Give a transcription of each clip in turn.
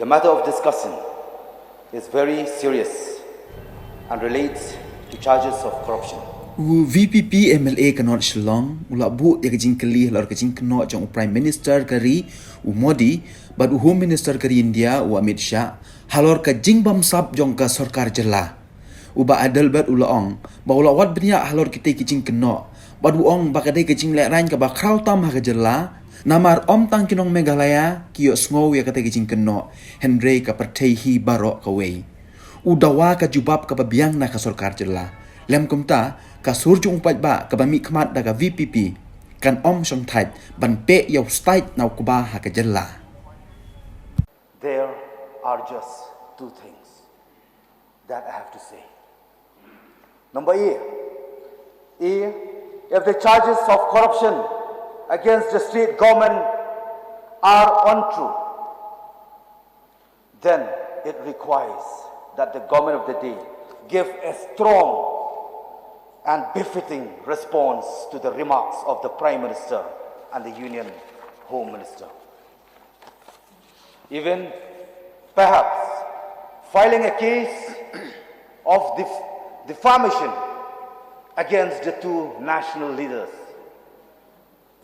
The matter of discussion is very serious and relates to charges of corruption. VPP MLA kanot Shillong ulabu ya kajing kali halor kajing kanot jong Prime Minister kari Modi bad Home Minister kari India AMIT SHAH halor ka Jingbamsap jong ka sarkar Jylla uba Adelbert Nongrum ba wat benya halor kita kajing kanot bad ong bakadai kajing lerain ka ba kraw tam ha ka Jylla namar tang kinong Meghalaya kiyo sngow ya kata kajing kanot Henry ka partai barok ka wei udawa ka jubab ka babiang na ka sarkar Jylla lem kumta ka surjung upat ba ka bami khmat daga VPP kan song thait ban pe yaw stait naw kuba ha ka Jylla. There are just two things that I have to say. Number A, if the charges of corruption against the state government are untrue, then it requires that the government of the day give a strong and befitting response to the remarks of the Prime Minister and the Union Home Minister. Even perhaps filing a case of defamation against the two national leaders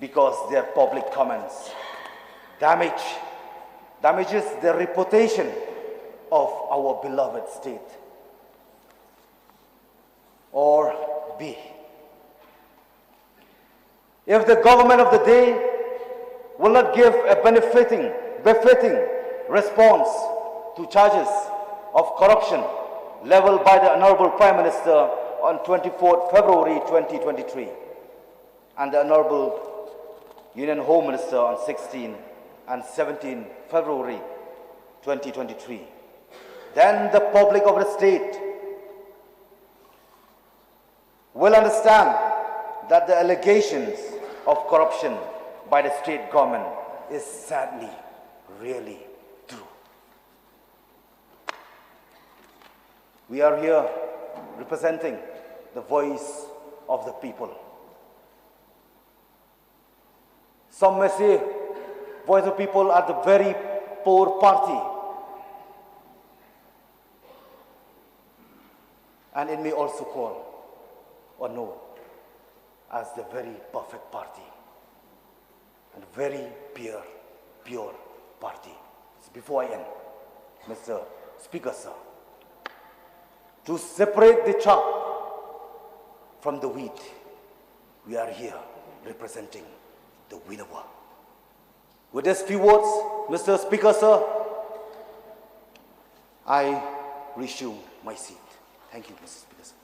because their public comments damages the reputation of our beloved state. Or B, if the government of the day will not give a befitting response to charges of corruption leveled by the Honorable Prime Minister on 24th February 2023 and the Honorable Union Home Minister on 16 and 17 February 2023, then the public of the state will understand that the allegations of corruption by the state government is sadly really true. We are here representing the voice of the people. Some may say voice of people are the very poor party, and it may also call or known as the very perfect party and very pure party. So before I end, Mr. Speaker, sir, to separate the chaff from the wheat, we are here representing the winnower. With these few words, Mr. Speaker, sir, I resume my seat. Thank you, Mr. Speaker, sir.